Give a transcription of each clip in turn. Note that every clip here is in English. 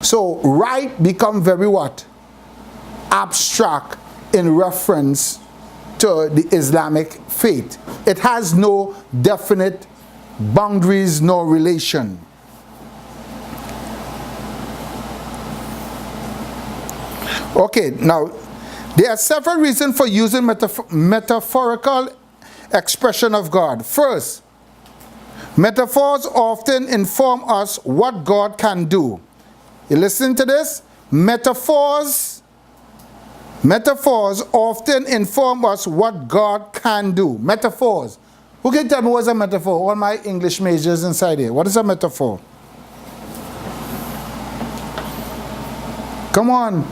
So right become very what? Abstract in reference to the Islamic faith. It has no definite boundaries, no relation. Okay, now there are several reasons for using metaphorical expression of God. First, metaphors often inform us what God can do. You listen to this? Metaphors often inform us what God can do. Metaphors. Who can tell me what's a metaphor? All my English majors inside here. What is a metaphor? Come on.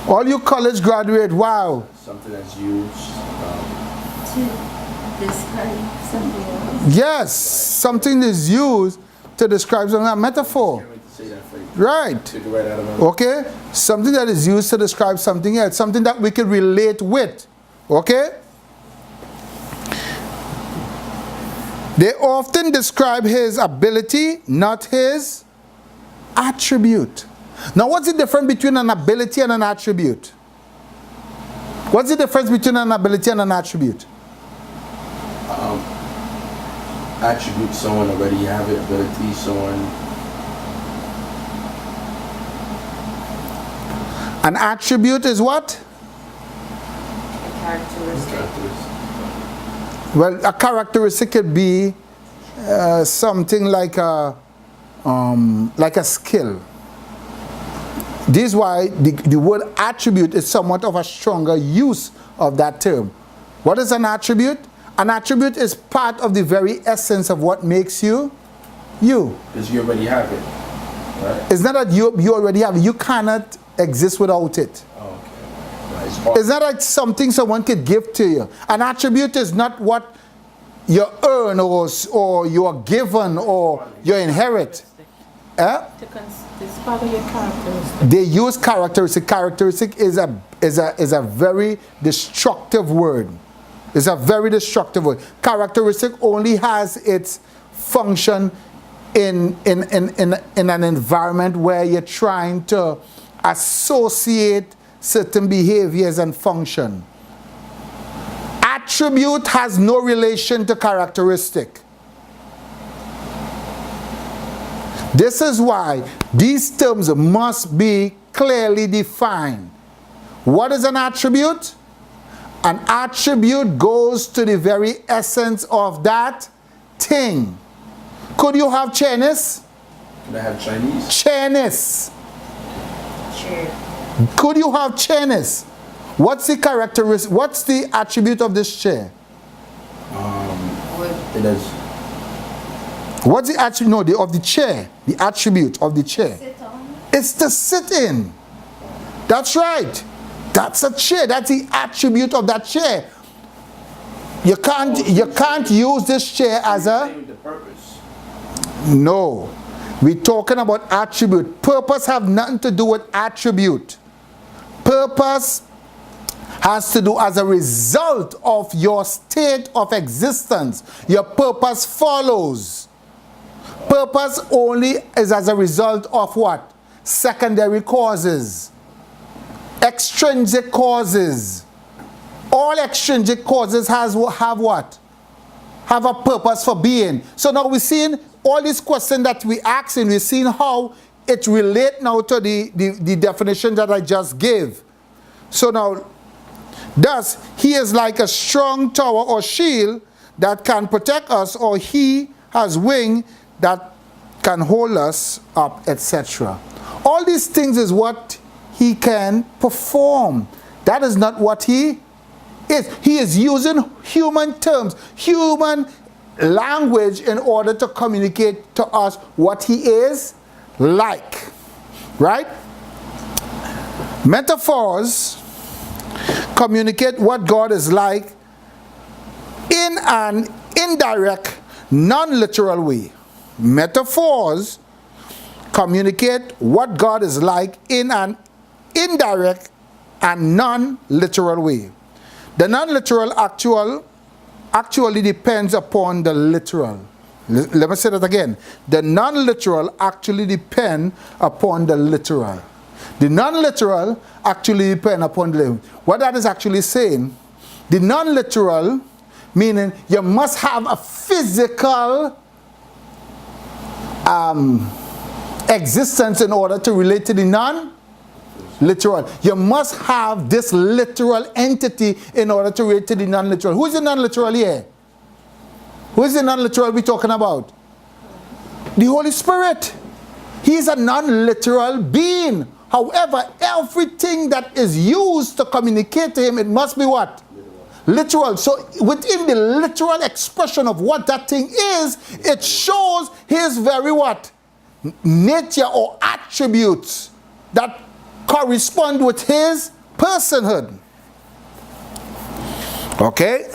All you college graduate, wow. Something that's used to describe something else. Yes, something is used to describe something. A metaphor. Right. Okay. Something that is used to describe something else. Something that we can relate with. Okay. They often describe his ability, not his attribute. Now, what's the difference between an ability and an attribute? What's the difference between an ability and an attribute? Attribute, someone already have it. Ability, someone. An attribute is what? A characteristic. Well, a characteristic could be something like a skill. This is why the word attribute is somewhat of a stronger use of that term. What is an attribute? An attribute is part of the very essence of what makes you, you. Because you already have it, right? It's not that you already have it. You cannot exist without it. Oh, okay. It's not like something someone could give to you. An attribute is not what you earn or you are given or you inherit. It's part of your characteristic. They use characteristic. Characteristic is a very destructive word. It's a very destructive word. Characteristic only has its function in an environment where you're trying to associate certain behaviors and function. Attribute has no relation to characteristic. This is why these terms must be clearly defined. What is an attribute? An attribute goes to the very essence of that thing. Could you have chairness? Can I have Chinese? Chairness. Chair. Could you have chairness? What's the characteristic? What's the attribute of this chair? Wood. It is. What's the attribute? No, of the chair. The attribute of the chair. Sit on. It's to sit in. That's right. That's a chair. That's the attribute of that chair. You can't use this chair as a. The purpose. No. We're talking about attribute. Purpose have nothing to do with attribute. Purpose has to do as a result of your state of existence. Your purpose follows. Purpose only is as a result of what? Secondary causes. Extrinsic causes. All extrinsic causes have what? Have a purpose for being. So now we're seeing all these questions that we asking, we're seeing how it relates now to the definition that I just gave. So now, thus, he is like a strong tower or shield that can protect us, or he has wing that can hold us up, etc. All these things is what he can perform. That is not what he is. He is using human terms, human language in order to communicate to us what he is like. Right? Metaphors communicate what God is like in an indirect, non-literal way. Metaphors communicate what God is like in an indirect and non-literal way. The non-literal actually depends upon the literal. Let me say that again. The non-literal actually depend upon the literal. The non-literal actually depend upon the... What that is actually saying, the non-literal, meaning you must have a physical existence in order to relate to the non-literal. You must have this literal entity in order to relate to the non-literal. Who is the non-literal here? Who is the non-literal we're talking about? The Holy Spirit. He is a non-literal being. However, everything that is used to communicate to him, it must be what? Literal. So within the literal expression of what that thing is, it shows his very what? Nature or attributes that correspond with his personhood. Okay?